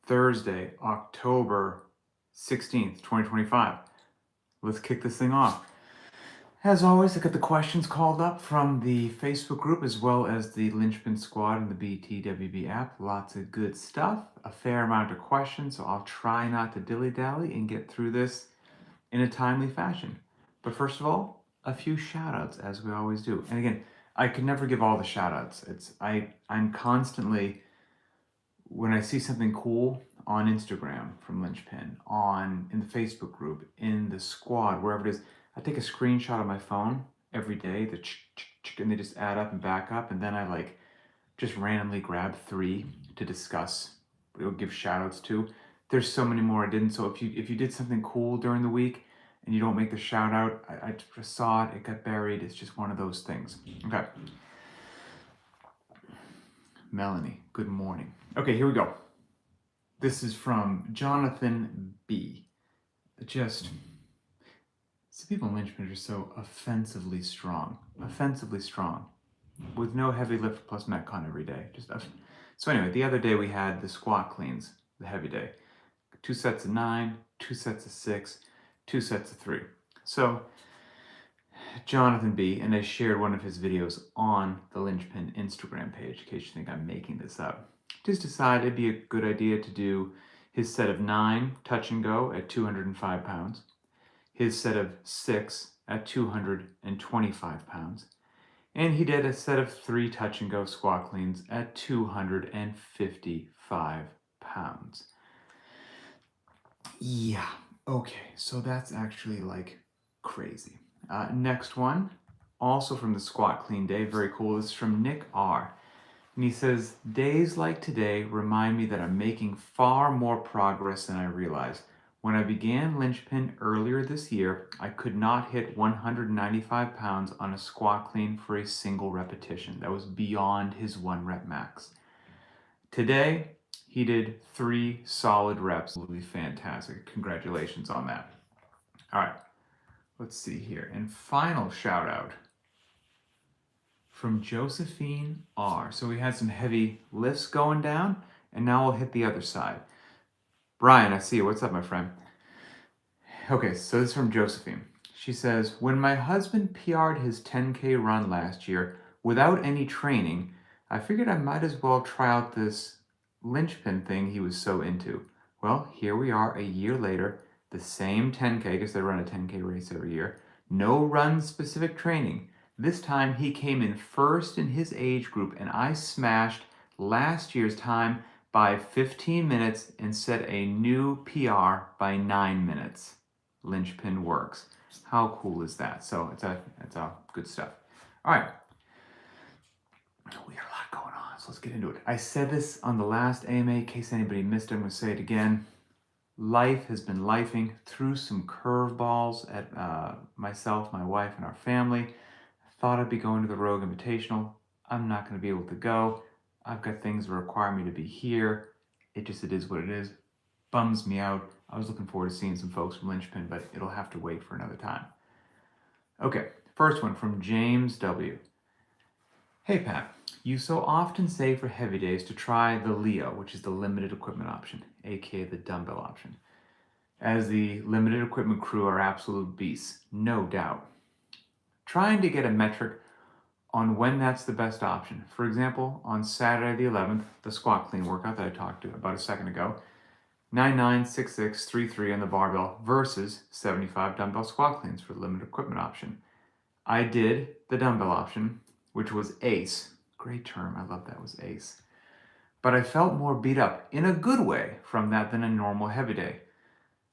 Thursday, October 16th, 2025. Let's kick this thing off. As always, I got the questions called up from the Facebook group as well as the Linchpin Squad and the BTWB app. Lots of good stuff, a fair amount of questions, so I'll try not to dilly-dally and get through this in a timely fashion. But first of all, a few shout-outs, as we always do. And again, I could never give all the shout-outs. I'm constantly, when I see something cool on Instagram from Linchpin, in the Facebook group, in the squad, wherever it is, I take a screenshot of my phone every day, and they just add up and back up, and then I just randomly grab 3 to discuss. It'll give shout outs to. There's so many more I didn't, so if you did something cool during the week and you don't make the shout out, I just saw it got buried. It's just one of those things. Okay. Melanie, good morning. Okay, here we go. This is from Jonathan B. Some people in Linchpin are so offensively strong, with no heavy lift plus Metcon every day. So anyway, the other day we had the squat cleans, the heavy day. 2 sets of 9, 2 sets of 6, 2 sets of 3. So Jonathan B, and I shared one of his videos on the Linchpin Instagram page, in case you think I'm making this up, just decided it'd be a good idea to do his set of 9 touch and go at 205 pounds, his set of 6 at 225 pounds, and he did a set of 3 touch and go squat cleans at 255 pounds. Yeah, okay, so that's actually crazy. Next one, also from the squat clean day, very cool. This is from Nick R. And he says, days like today remind me that I'm making far more progress than I realized. When I began Linchpin earlier this year, I could not hit 195 pounds on a squat clean for a single repetition. That was beyond his 1 rep max. Today, he did 3 solid reps. Absolutely fantastic. Congratulations on that. All right, let's see here. And final shout out from Josephine R. So we had some heavy lifts going down, and now we'll hit the other side. Brian, I see you. What's up, my friend? Okay, so this is from Josephine. She says, when my husband PR'd his 10K run last year without any training, I figured I might as well try out this Linchpin thing he was so into. Well, here we are a year later, the same 10K, because they run a 10K race every year, no run-specific training. This time he came in first in his age group, and I smashed last year's time by 15 minutes and set a new PR by 9 minutes. Linchpin works. How cool is that? So it's all good stuff. All right. We got a lot going on, so let's get into it. I said this on the last AMA, in case anybody missed it, I'm going to say it again. Life has been lifing through some curveballs at myself, my wife, and our family. I thought I'd be going to the Rogue Invitational. I'm not going to be able to go. I've got things that require me to be here. It is what it is. Bums me out. I was looking forward to seeing some folks from Linchpin, but it'll have to wait for another time. Okay, first one from James W. Hey Pat, you so often say for heavy days to try the Leo, which is the limited equipment option, aka the dumbbell option, as the limited equipment crew are absolute beasts, no doubt. Trying to get a metric on when that's the best option. For example, on Saturday the 11th, the squat clean workout that I talked about a second ago, 996633 on the barbell versus 75 dumbbell squat cleans for the limited equipment option. I did the dumbbell option, which was ACE. Great term, I love that, was ACE. But I felt more beat up, in a good way, from that than a normal heavy day.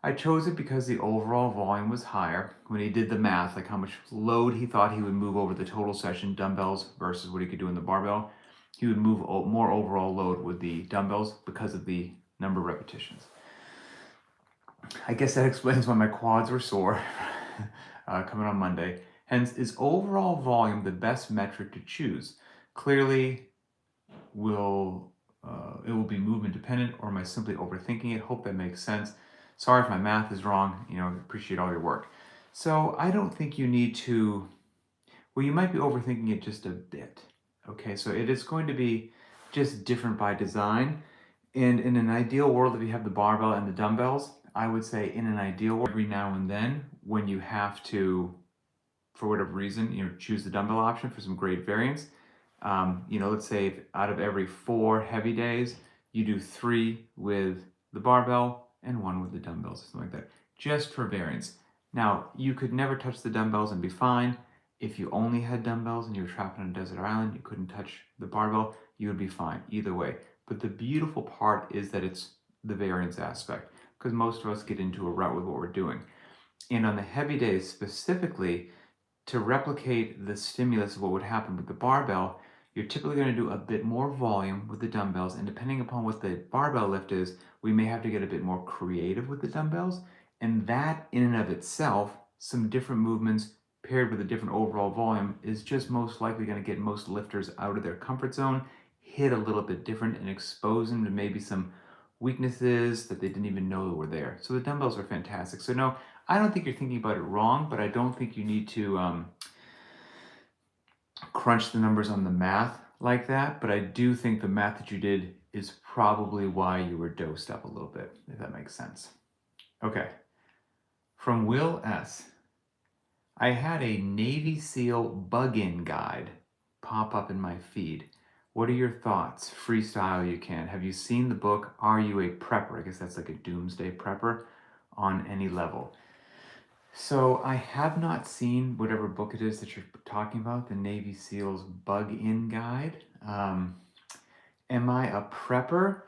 I chose it because the overall volume was higher. When he did the math, like how much load he thought he would move over the total session, dumbbells versus what he could do in the barbell, he would move more overall load with the dumbbells because of the number of repetitions. I guess that explains why my quads were sore coming on Monday. Hence, is overall volume the best metric to choose? Clearly, it will be movement dependent, or am I simply overthinking it? Hope that makes sense. Sorry if my math is wrong. I appreciate all your work. So I don't think you need to, well, you might be overthinking it just a bit. Okay, so it is going to be just different by design. And in an ideal world, if you have the barbell and the dumbbells, I would say in an ideal world, every now and then, when you have to, for whatever reason, choose the dumbbell option for some great variance. Let's say if out of every 4 heavy days, you do 3 with the barbell and 1 with the dumbbells or something like that, just for variance. Now, you could never touch the dumbbells and be fine. If you only had dumbbells and you were trapped on a desert island, you couldn't touch the barbell, you would be fine either way. But the beautiful part is that it's the variance aspect, because most of us get into a rut with what we're doing. And on the heavy days specifically, to replicate the stimulus of what would happen with the barbell, you're typically going to do a bit more volume with the dumbbells, and depending upon what the barbell lift is, we may have to get a bit more creative with the dumbbells, and that in and of itself, some different movements paired with a different overall volume is just most likely going to get most lifters out of their comfort zone, hit a little bit different, and expose them to maybe some weaknesses that they didn't even know were there. So the dumbbells are fantastic. So no, I don't think you're thinking about it wrong, but I don't think you need to crunch the numbers on the math like that. But I do think the math that you did is probably why you were dosed up a little bit, if that makes sense. Okay. From Will S. I had a Navy SEAL bug-in guide pop up in my feed. What are your thoughts? Freestyle you can. Have you seen the book, Are You a Prepper? I guess that's like a Doomsday Prepper on any level. So I have not seen whatever book it is that you're talking about, the Navy SEALs Bug-In Guide. Am I a prepper?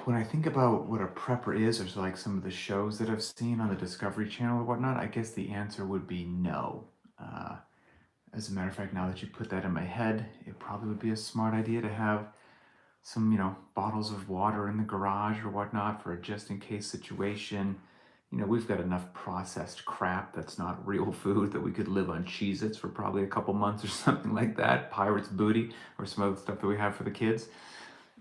When I think about what a prepper is, or like some of the shows that I've seen on the Discovery Channel or whatnot, I guess the answer would be no. As a matter of fact, now that you put that in my head, it probably would be a smart idea to have some, bottles of water in the garage or whatnot for a just-in-case situation. We've got enough processed crap that's not real food that we could live on Cheez-Its for probably a couple months or something like that. Pirate's Booty or some other stuff that we have for the kids.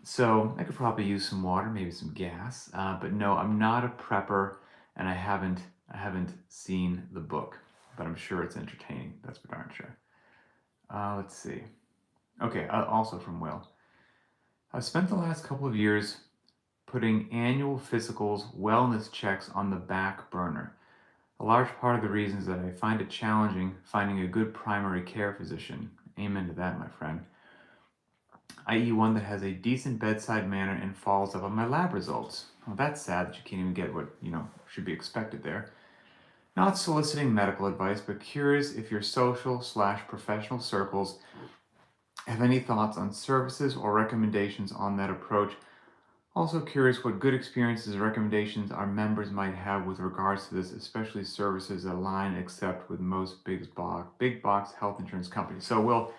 So I could probably use some water, maybe some gas. But no, I'm not a prepper, and I haven't seen the book, but I'm sure it's entertaining. That's for darn sure. Let's see. Okay, also from Will. I've spent the last couple of years putting annual physicals, wellness checks on the back burner. A large part of the reason is that I find it challenging finding a good primary care physician. Amen to that, my friend. I.e. one that has a decent bedside manner and follows up on my lab results. Well, that's sad that you can't even get what, should be expected there. Not soliciting medical advice, but curious if your social/professional circles have any thoughts on services or recommendations on that approach. Also curious what good experiences or recommendations our members might have with regards to this, especially services that align except with most big box health insurance companies. So, Will,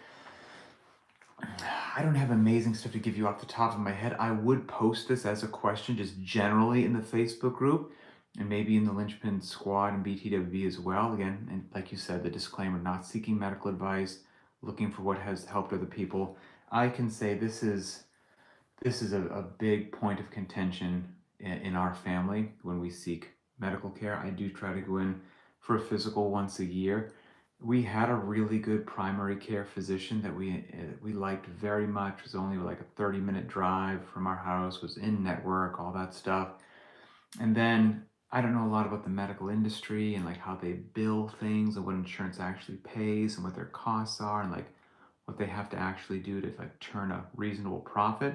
I don't have amazing stuff to give you off the top of my head. I would post this as a question just generally in the Facebook group and maybe in the Linchpin squad and BTWB as well. Again, and like you said, the disclaimer, not seeking medical advice, looking for what has helped other people. I can say this is a big point of contention in our family when we seek medical care. I do try to go in for a physical once a year. We had a really good primary care physician that we liked very much. It was only like a 30-minute drive from our house, was in network, all that stuff. And then I don't know a lot about the medical industry and like how they bill things and what insurance actually pays and what their costs are and like what they have to actually do to like turn a reasonable profit.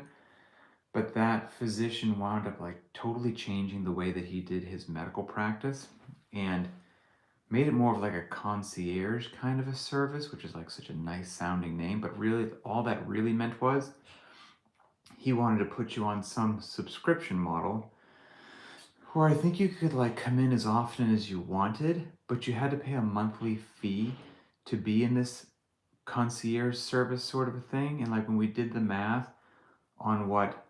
But that physician wound up like totally changing the way that he did his medical practice and made it more of like a concierge kind of a service, which is like such a nice sounding name. But really, all that really meant was he wanted to put you on some subscription model where I think you could like come in as often as you wanted, but you had to pay a monthly fee to be in this concierge service sort of a thing. And like when we did the math on what,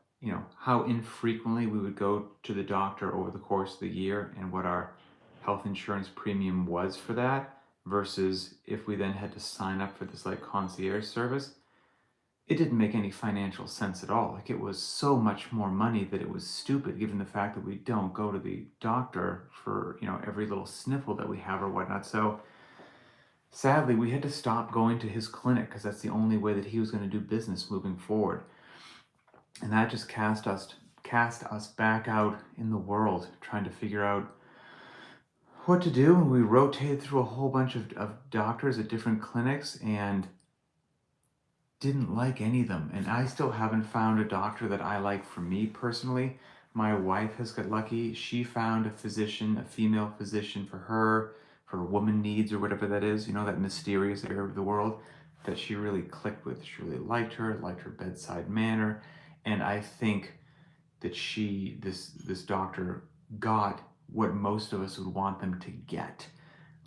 how infrequently we would go to the doctor over the course of the year and what our health insurance premium was for that versus if we then had to sign up for this like concierge service, it didn't make any financial sense at all. Like it was so much more money that it was stupid given the fact that we don't go to the doctor for, every little sniffle that we have or whatnot. So sadly, we had to stop going to his clinic because that's the only way that he was going to do business moving forward. And that just cast us back out in the world, trying to figure out what to do. And we rotated through a whole bunch of doctors at different clinics and didn't like any of them. And I still haven't found a doctor that I like for me personally. My wife has got lucky. She found a physician, a female physician for her woman needs or whatever that is, that mysterious area of the world that she really clicked with. She really liked her bedside manner. And I think that this doctor got what most of us would want them to get.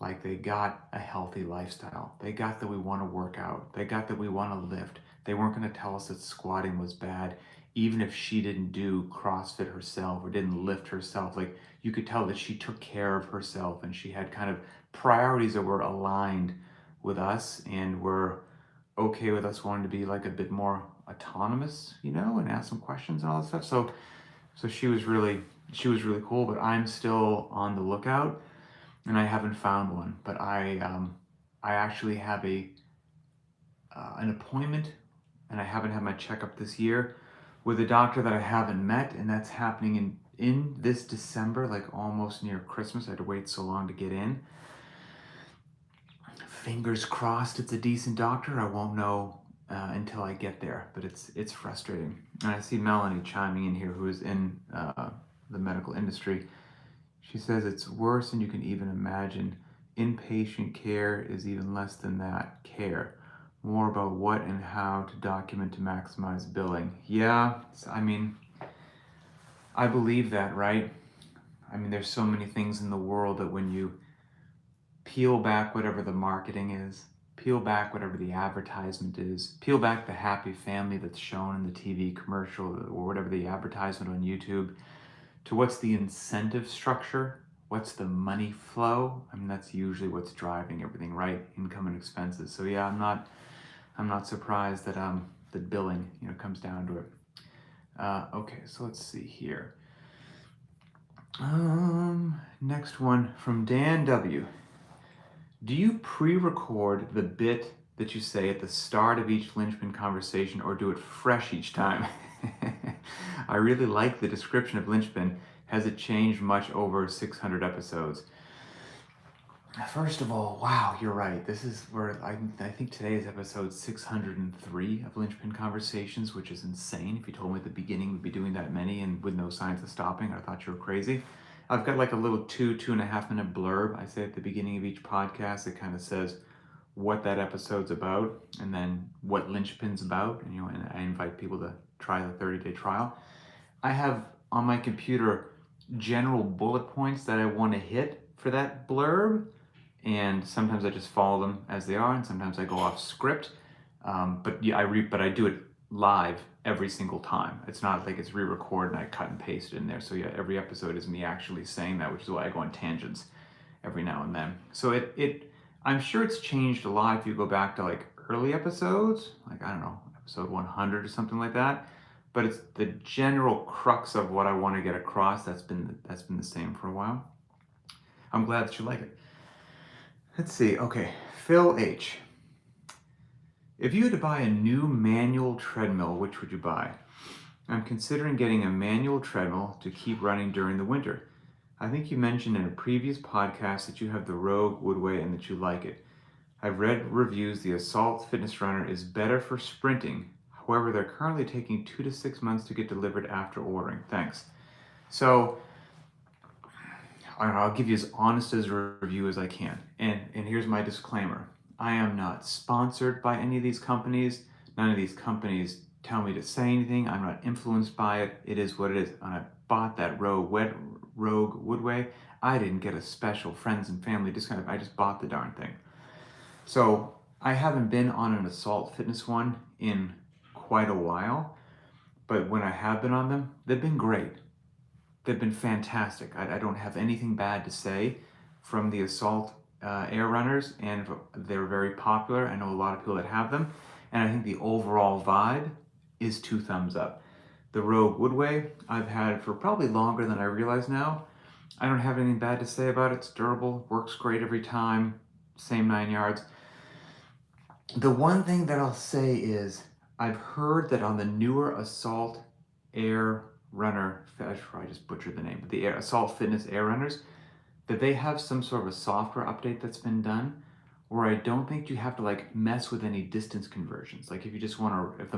Like, they got a healthy lifestyle. They got that we want to work out. They got that we want to lift. They weren't going to tell us that squatting was bad, even if she didn't do CrossFit herself or didn't lift herself. Like, you could tell that she took care of herself and she had kind of priorities that were aligned with us and were okay with us wanting to be like a bit more autonomous, and ask some questions and all that stuff. So she was really cool, but I'm still on the lookout. And I haven't found one, but I actually have an appointment, and I haven't had my checkup this year with a doctor that I haven't met, and that's happening in this December, like almost near Christmas. I had to wait so long to get in. Fingers crossed it's a decent doctor. I won't know until I get there, but it's frustrating. And I see Melanie chiming in here, who is in the medical industry. She says it's worse than you can even imagine. Inpatient care is even less than that care. More about what and how to document to maximize billing. Yeah, I believe that, right? There's so many things in the world that when you peel back whatever the marketing is, peel back whatever the advertisement is, peel back the happy family that's shown in the TV commercial or whatever the advertisement on YouTube, to what's the incentive structure, what's the money flow. That's usually what's driving everything, right? Income and expenses. So yeah, I'm not surprised that that billing comes down to it. Okay, so let's see here. Next one from Dan W. Do you pre-record the bit that you say at the start of each Linchpin conversation, or do it fresh each time? I really like the description of Linchpin. Has it changed much over 600 episodes? First of all, wow, you're right. This is where I think today is episode 603 of Linchpin Conversations, which is insane. If you told me at the beginning we'd be doing that many and with no signs of stopping, I thought you were crazy. I've got like a little 2.5 minute blurb I say at the beginning of each podcast. It kind of says what that episode's about and then what Linchpin's about. And I invite people to try the 30-day trial. I have on my computer general bullet points that I want to hit for that blurb. And sometimes I just follow them as they are, and sometimes I go off script. But I do it live every single time. It's not like it's re-recorded and I cut and paste it in there. So yeah, every episode is me actually saying that, which is why I go on tangents every now and then. So I'm sure it's changed a lot if you go back to like early episodes, like I don't know, episode 100 or something like that. But it's the general crux of what I want to get across. That's been the same for a while. I'm glad that you like it. Let's see. Okay, Phil H. If you had to buy a new manual treadmill, which would you buy? I'm considering getting a manual treadmill to keep running during the winter. I think you mentioned in a previous podcast that you have the Rogue Woodway and that you like it. I've read reviews the Assault Fitness Runner is better for sprinting. However, they're currently taking 2 to 6 months to get delivered after ordering. Thanks. So, I'll give you as honest as a review as I can. And here's my disclaimer. I am not sponsored by any of these companies. None of these companies tell me to say anything. I'm not influenced by it. It is what it is. When I bought that Rogue Woodway, I didn't get a special friends and family discount. I just bought the darn thing. So I haven't been on an Assault Fitness one in quite a while. But when I have been on them, they've been great. They've been fantastic. I don't have anything bad to say from the Assault Air Runners, and they're very popular. I know a lot of people that have them, and I think the overall vibe is 2 thumbs up. The Rogue Woodway I've had for probably longer than I realize now. I don't have anything bad to say about it. It's durable, works great every time, same 9 yards. The one thing that I'll say is I've heard that on the newer Assault Air Runner, I just butchered the name, but the Assault Fitness Air Runners, that they have some sort of a software update that's been done where I don't think you have to like mess with any distance conversions. Like if you just want to, if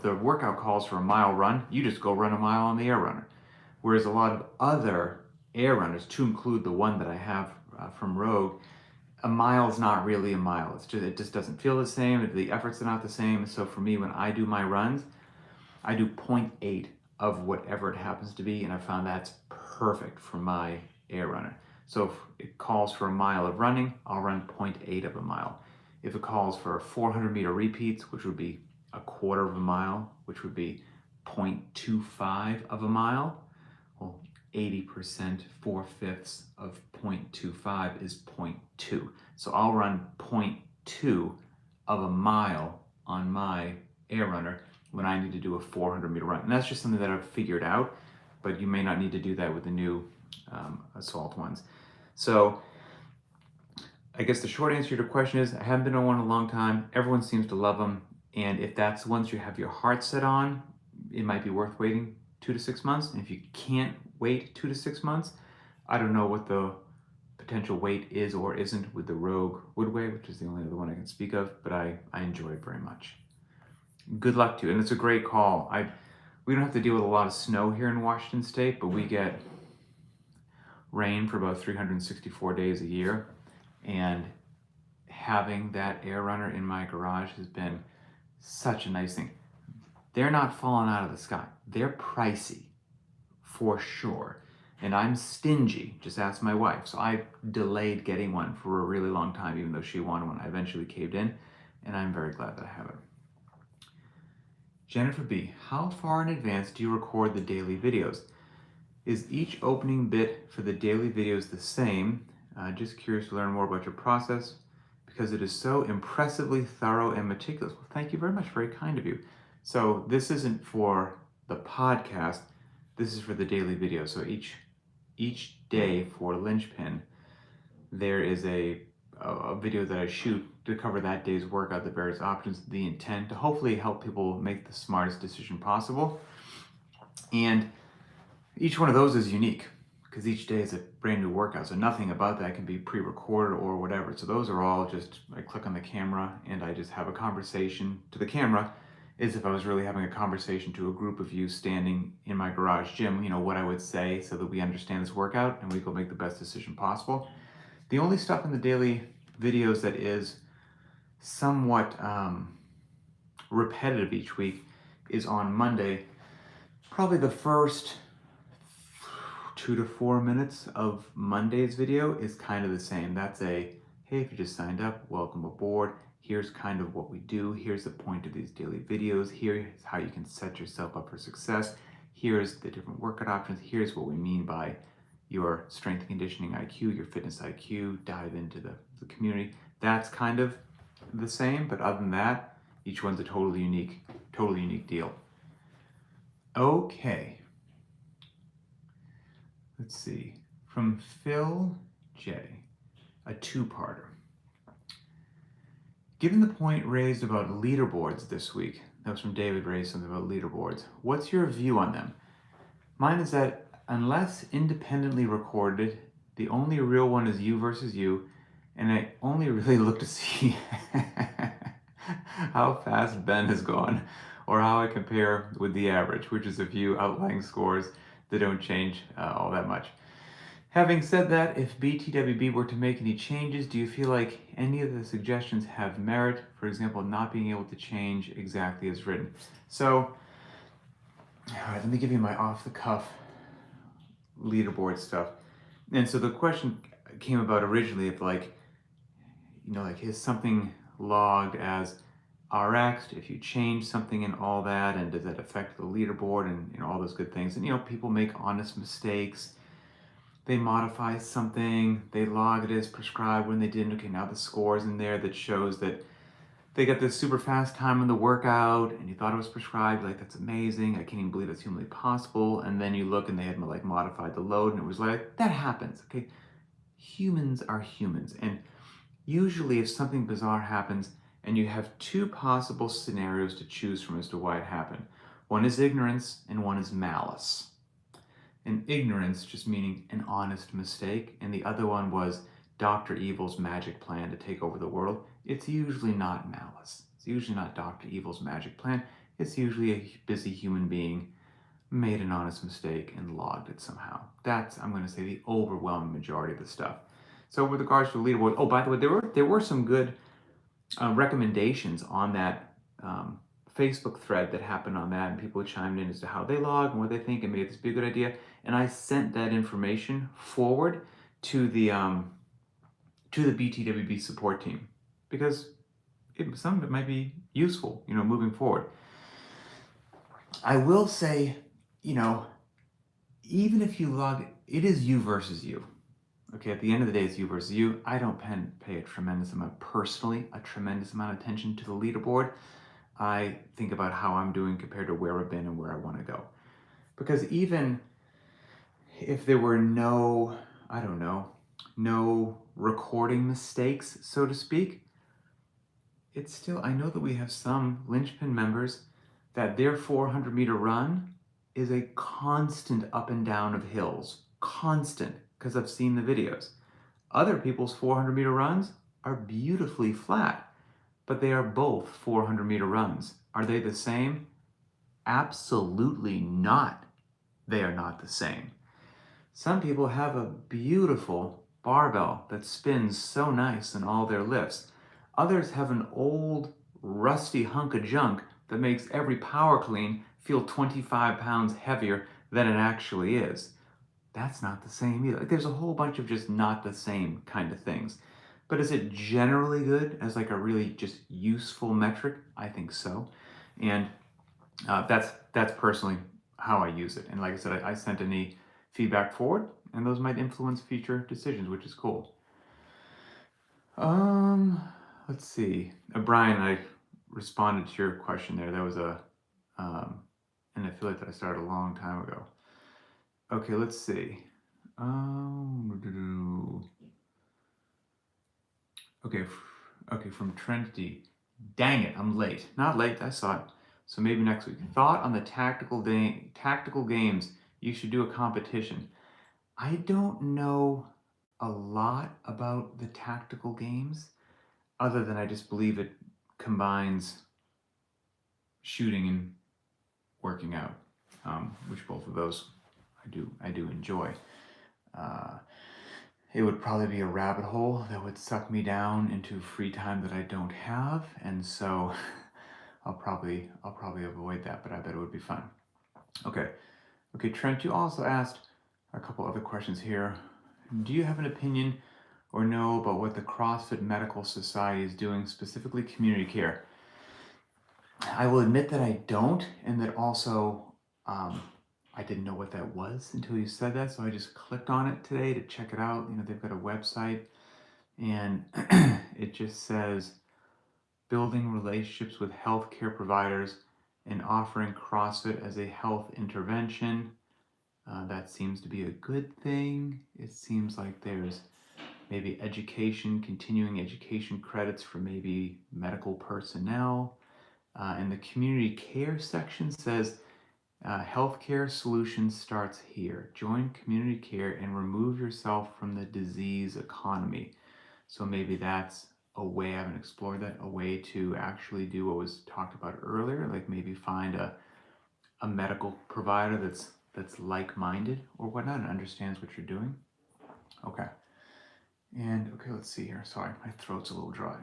the workout calls for a mile run, you just go run a mile on the Air Runner. Whereas a lot of other Air Runners, to include the one that I have from Rogue, a mile is not really a mile. It just doesn't feel the same. The efforts are not the same. So for me, when I do my runs, I do 0.8 of whatever it happens to be, and I found that's perfect for my Air Runner. So if it calls for a mile of running, I'll run 0.8 of a mile. If it calls for 400 meter repeats, which would be a quarter of a mile, which would be 0.25 of a mile, well, 80%, 4/5 of 0.25 is 0.2. So I'll run 0.2 of a mile on my Air Runner when I need to do a 400 meter run. And that's just something that I've figured out, but you may not need to do that with the new Assault ones. So I guess the short answer to your question is I haven't been on one in a long time. Everyone seems to love them. And if that's the ones you have your heart set on, it might be worth waiting 2 to 6 months. And if you can't wait 2 to 6 months, I don't know what the potential wait is or isn't with the Rogue Woodway, which is the only other one I can speak of, but I enjoy it very much. Good luck to you. And it's a great call. We don't have to deal with a lot of snow here in Washington State, but we get rain for about 364 days a year. And having that Air Runner in my garage has been such a nice thing. They're not falling out of the sky. They're pricey, for sure. And I'm stingy, just ask my wife. So I delayed getting one for a really long time, even though she wanted one. I eventually caved in, and I'm very glad that I have it. Jennifer B., how far in advance do you record the daily videos? Is each opening bit for the daily videos the same? Just curious to learn more about your process because it is so impressively thorough and meticulous. Well, thank you very much. Very kind of you. So this isn't for the podcast. This is for the daily video. So each day for Linchpin, there is a video that I shoot to cover that day's workout, the various options, the intent to hopefully help people make the smartest decision possible. And each one of those is unique because each day is a brand new workout. So nothing about that can be pre-recorded or whatever. So those are all just, I click on the camera and I just have a conversation to the camera as if I was really having a conversation to a group of you standing in my garage gym, you know, what I would say so that we understand this workout and we go make the best decision possible. The only stuff in the daily videos that is somewhat repetitive each week is on Monday. Probably the first 2 to 4 minutes of Monday's video is kind of the same. That's a, hey, if you just signed up, welcome aboard. Here's kind of what we do. Here's the point of these daily videos. Here's how you can set yourself up for success. Here's the different workout options. Here's what we mean by your strength and conditioning IQ, your fitness IQ, dive into the community. That's kind of the same, but other than that, each one's a totally unique deal. Okay. Let's see. From Phil J, a two-parter. Given the point raised about leaderboards this week, that was from David, raised something about leaderboards. What's your view on them? Mine is that unless independently recorded, the only real one is you versus you, and I only really look to see how fast Ben has gone or how I compare with the average, which is a few outlying scores that don't change all that much. Having said that, if BTWB were to make any changes, do you feel like any of the suggestions have merit? For example, not being able to change exactly as written. So, all right, let me give you my off-the-cuff leaderboard stuff. And so the question came about originally if like, you know, like is something logged as RX, if you change something and all that, and does that affect the leaderboard and you know, all those good things. And you know, people make honest mistakes. They modify something, they log it as prescribed when they didn't. Okay, now the score's in there that shows that they got this super fast time in the workout and you thought it was prescribed, like that's amazing. I can't even believe it's humanly possible. And then you look and they had like modified the load and it was like, that happens, okay? Humans are humans. And usually if something bizarre happens and you have two possible scenarios to choose from as to why it happened. One is ignorance and one is malice. And ignorance just meaning an honest mistake, and the other one was Dr. Evil's magic plan to take over the world. It's usually not malice. It's usually not Dr. Evil's magic plan. It's usually a busy human being made an honest mistake and logged it somehow. That's, I'm going to say, the overwhelming majority of the stuff. So with regards to the leaderboard, oh, by the way, there were some good recommendations on that Facebook thread that happened on that, and people chimed in as to how they log and what they think, and maybe this would be a good idea. And I sent that information forward to the BTWB support team because some of it might be useful, moving forward. I will say, even if you log, it is you versus you. Okay, at the end of the day, it's you versus you. I don't pay a tremendous amount of attention to the leaderboard. I think about how I'm doing compared to where I've been and where I want to go. Because even if there were no recording mistakes, so to speak, it's still, I know that we have some Linchpin members that their 400-meter run is a constant up and down of hills. Constant, because I've seen the videos. Other people's 400-meter runs are beautifully flat, but they are both 400-meter runs. Are they the same? Absolutely not. They are not the same. Some people have a beautiful barbell that spins so nice in all their lifts. Others have an old, rusty hunk of junk that makes every power clean feel 25 pounds heavier than it actually is. That's not the same either. There's a whole bunch of just not the same kind of things. But is it generally good as like a really just useful metric? I think so. And that's personally how I use it. And like I said, I sent any feedback forward, and those might influence future decisions, which is cool. Let's see. Brian, I responded to your question there. That was an affiliate that I started a long time ago. Okay, let's see. Okay, from Trent D. Dang it, I'm late. Not late, I saw it. So maybe next week. Thought on the tactical games. You should do a competition. I don't know a lot about the tactical games, other than I just believe it combines shooting and working out, which both of those I do enjoy. It would probably be a rabbit hole that would suck me down into free time that I don't have, and so I'll probably avoid that, but I bet it would be fun. Okay, Trent, you also asked a couple other questions here. Do you have an opinion or know about what the CrossFit Medical Society is doing, specifically community care? I will admit that I don't, and that also I didn't know what that was until you said that, so I just clicked on it today to check it out. They've got a website, and it just says building relationships with healthcare providers and offering CrossFit as a health intervention. That seems to be a good thing. It seems like there's maybe continuing education credits for maybe medical personnel. And the community care section says, healthcare solutions starts here. Join community care and remove yourself from the disease economy. So maybe that's a way, I haven't explored that, a way to actually do what was talked about earlier, like maybe find a medical provider that's like-minded or whatnot and understands what you're doing. Okay. And okay, let's see here. Sorry, my throat's a little dry.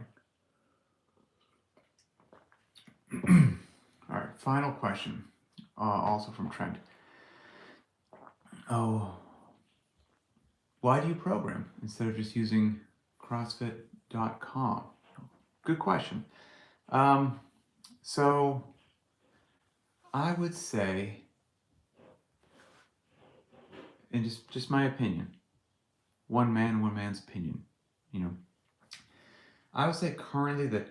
All right, final question. Also from Trent. Oh, why do you program instead of just using CrossFit.com? Good question. So I would say, and just my opinion, one man's opinion, I would say currently that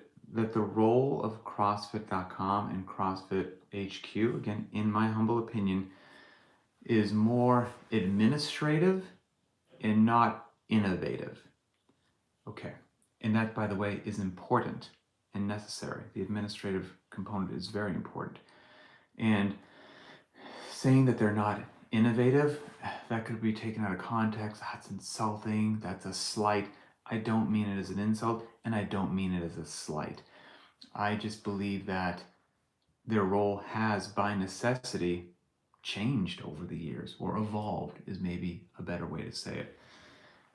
the role of CrossFit.com and CrossFit HQ, again, in my humble opinion, is more administrative and not innovative. Okay, and that, by the way, is important and necessary. The administrative component is very important. And saying that they're not innovative, that could be taken out of context. That's insulting. That's a slight. I don't mean it as an insult, and I don't mean it as a slight. I just believe that their role has, by necessity, changed over the years, or evolved is maybe a better way to say it.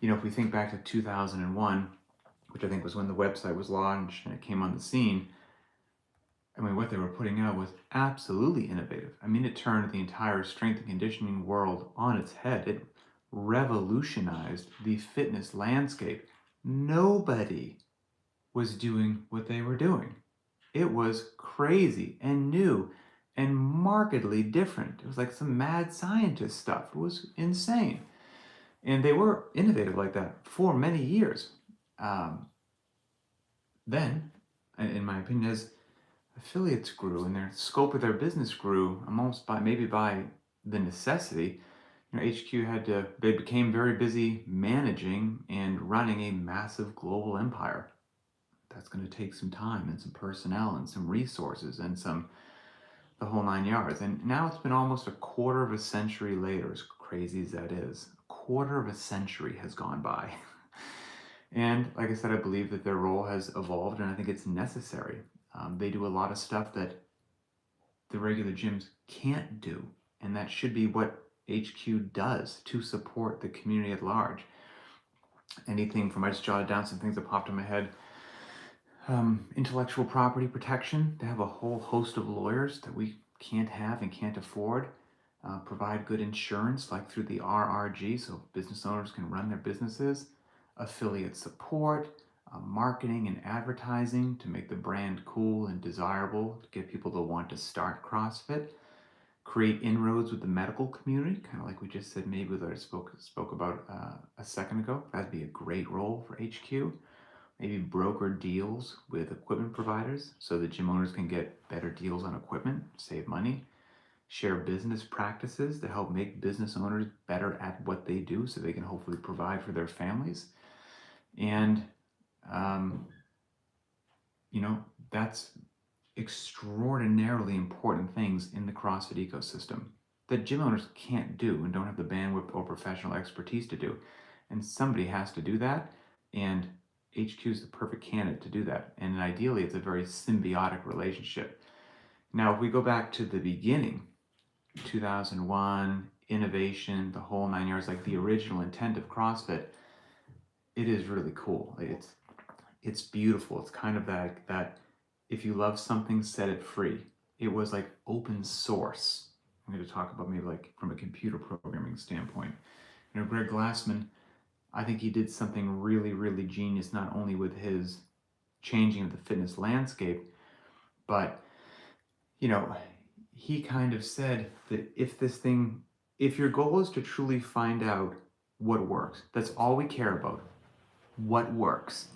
You know, if we think back to 2001, which I think was when the website was launched and it came on the scene, I mean, what they were putting out was absolutely innovative. I mean, it turned the entire strength and conditioning world on its head. It revolutionized the fitness landscape. Nobody was doing what they were doing. It was crazy and new and markedly different. It was like some mad scientist stuff. It was insane. And they were innovative like that for many years. Then, in my opinion, as affiliates grew and their scope of their business grew, almost by the necessity, you know, HQ they became very busy managing and running a massive global empire. That's going to take some time and some personnel and some resources and the whole 9 yards. And now it's been almost a quarter of a century later, as crazy as that is. A quarter of a century has gone by. And like I said, I believe that their role has evolved, and I think it's necessary. They do a lot of stuff that the regular gyms can't do, and that should be what HQ does to support the community at large. Anything from, I just jotted down some things that popped in my head. Intellectual property protection. They have a whole host of lawyers that we can't have and can't afford. Provide good insurance, like through the RRG, so business owners can run their businesses. Affiliate support, marketing and advertising to make the brand cool and desirable, to get people to want to start CrossFit. Create inroads with the medical community, kind of like we just said, maybe that I spoke about a second ago. That'd be a great role for HQ. Maybe broker deals with equipment providers so that gym owners can get better deals on equipment, save money. Share business practices to help make business owners better at what they do so they can hopefully provide for their families. And, you know, that's extraordinarily important things in the CrossFit ecosystem that gym owners can't do and don't have the bandwidth or professional expertise to do. And somebody has to do that, and HQ is the perfect candidate to do that. And ideally, it's a very symbiotic relationship. Now, if we go back to the beginning, 2001, innovation, the whole 9 yards, like the original intent of CrossFit, it is really cool. It's beautiful. It's kind of that if you love something, set it free. It was like open source. I'm going to talk about maybe like from a computer programming standpoint. You know, Greg Glassman, I think he did something really, really genius, not only with his changing of the fitness landscape, but, you know, he kind of said that if your goal is to truly find out what works, that's all we care about. What works?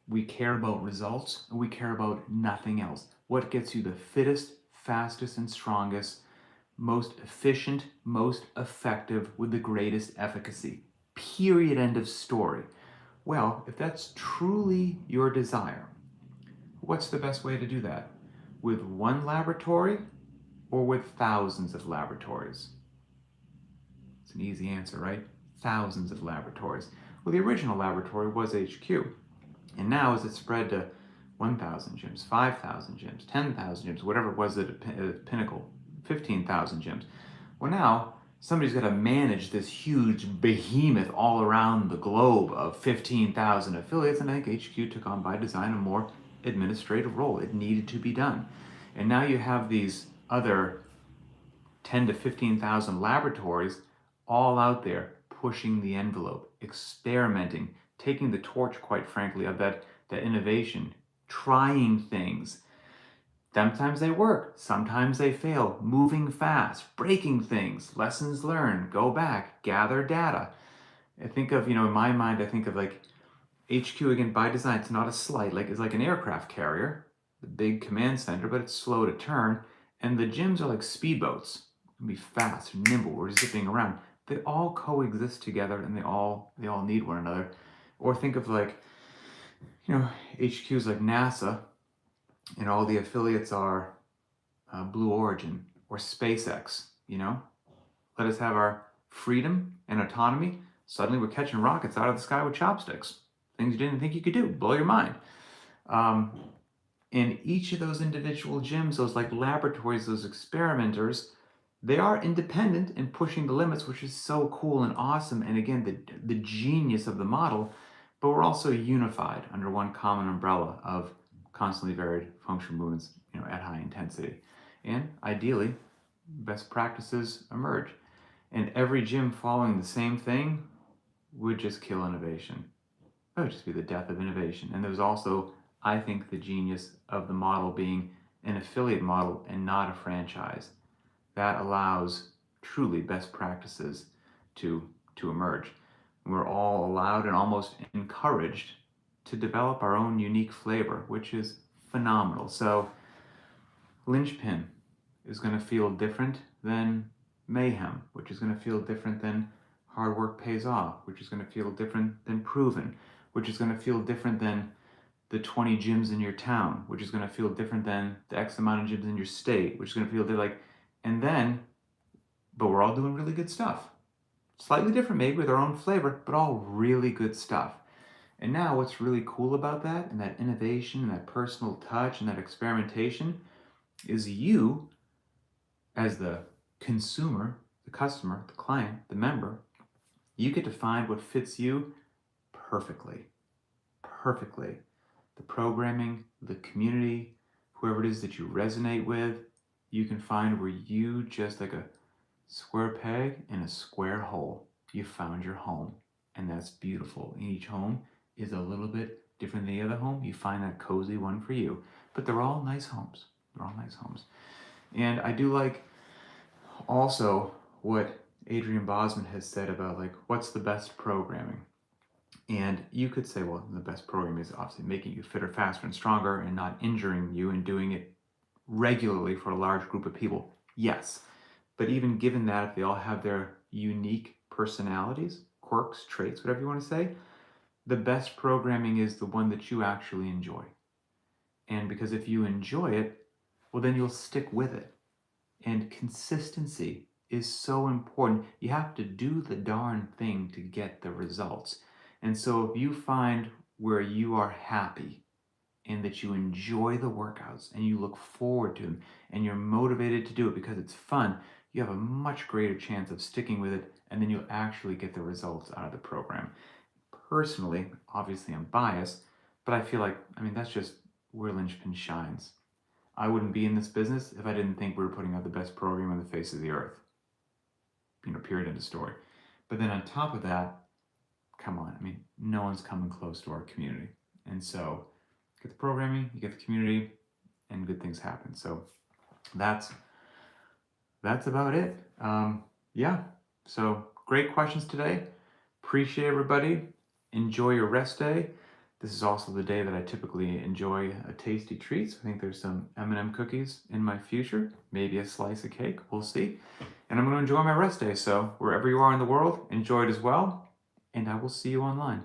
We care about results, and we care about nothing else. What gets you the fittest, fastest, and strongest, most efficient, most effective, with the greatest efficacy. Period. End of story. Well, if that's truly your desire, what's the best way to do that? With one laboratory or with thousands of laboratories? It's an easy answer, right? Thousands of laboratories. Well, the original laboratory was HQ. And now as it spread to 1,000 gyms, 5,000 gyms, 10,000 gyms, whatever it was at a pinnacle, 15,000 gyms. Well, now somebody's got to manage this huge behemoth all around the globe of 15,000 affiliates, and I think HQ took on by design a more administrative role. It needed to be done. And now you have these other 10 to 15,000 laboratories all out there pushing the envelope, experimenting, taking the torch, quite frankly, of that innovation, trying things. Sometimes they work, sometimes they fail, moving fast, breaking things, lessons learned, go back, gather data. I think of, in my mind, I think of like HQ, again, by design, it's not a slight, it's like an aircraft carrier, the big command center, but it's slow to turn. And the gyms are like speedboats. Be fast, nimble, we're zipping around. They all coexist together, and they all need one another. Or think of HQ is like NASA, and all the affiliates are Blue Origin or SpaceX, you know? Let us have our freedom and autonomy. Suddenly we're catching rockets out of the sky with chopsticks. Things you didn't think you could do. Blow your mind. In each of those individual gyms, those like laboratories, those experimenters, they are independent and pushing the limits, which is so cool and awesome. And again, the genius of the model, but we're also unified under one common umbrella of constantly varied functional movements, at high intensity. And ideally, best practices emerge. And every gym following the same thing would just kill innovation. It would just be the death of innovation. And there's also, I think, the genius of the model being an affiliate model and not a franchise. That allows truly best practices to emerge. We're all allowed and almost encouraged to develop our own unique flavor, which is phenomenal. So Linchpin is going to feel different than Mayhem, which is going to feel different than Hard Work Pays Off, which is going to feel different than Proven, which is going to feel different than the 20 gyms in your town, which is going to feel different than the X amount of gyms in your state, which is going to feel like, and then, but we're all doing really good stuff. Slightly different maybe with our own flavor, but all really good stuff. And now what's really cool about that and that innovation and that personal touch and that experimentation is you as the consumer, the customer, the client, the member, you get to find what fits you perfectly. Perfectly. The programming, the community, whoever it is that you resonate with, you can find where you just like a square peg in a square hole. You found your home, and that's beautiful. And each home is a little bit different than the other home. You find that cozy one for you, but they're all nice homes. They're all nice homes. And I do like also what Adrian Bosman has said about like, what's the best programming? And you could say, well, the best programming is obviously making you fitter, faster, and stronger and not injuring you and doing it regularly for a large group of people. Yes. But even given that, if they all have their unique personalities, quirks, traits, whatever you want to say, the best programming is the one that you actually enjoy. And because if you enjoy it, well, then you'll stick with it. And consistency is so important. You have to do the darn thing to get the results. And so if you find where you are happy and that you enjoy the workouts and you look forward to them and you're motivated to do it because it's fun, you have a much greater chance of sticking with it, and then you'll actually get the results out of the program. Personally, obviously I'm biased, but I feel like, that's just where Linchpin shines. I wouldn't be in this business if I didn't think we were putting out the best program on the face of the earth. Period, end of story. But then on top of that, come on, no one's coming close to our community. And so get the programming, you get the community, and good things happen. So that's about it. So great questions today. Appreciate everybody. Enjoy your rest day. This is also the day that I typically enjoy a tasty treat. So I think there's some M&M cookies in my future, maybe a slice of cake, we'll see. And I'm going to enjoy my rest day. So wherever you are in the world, enjoy it as well. And I will see you online.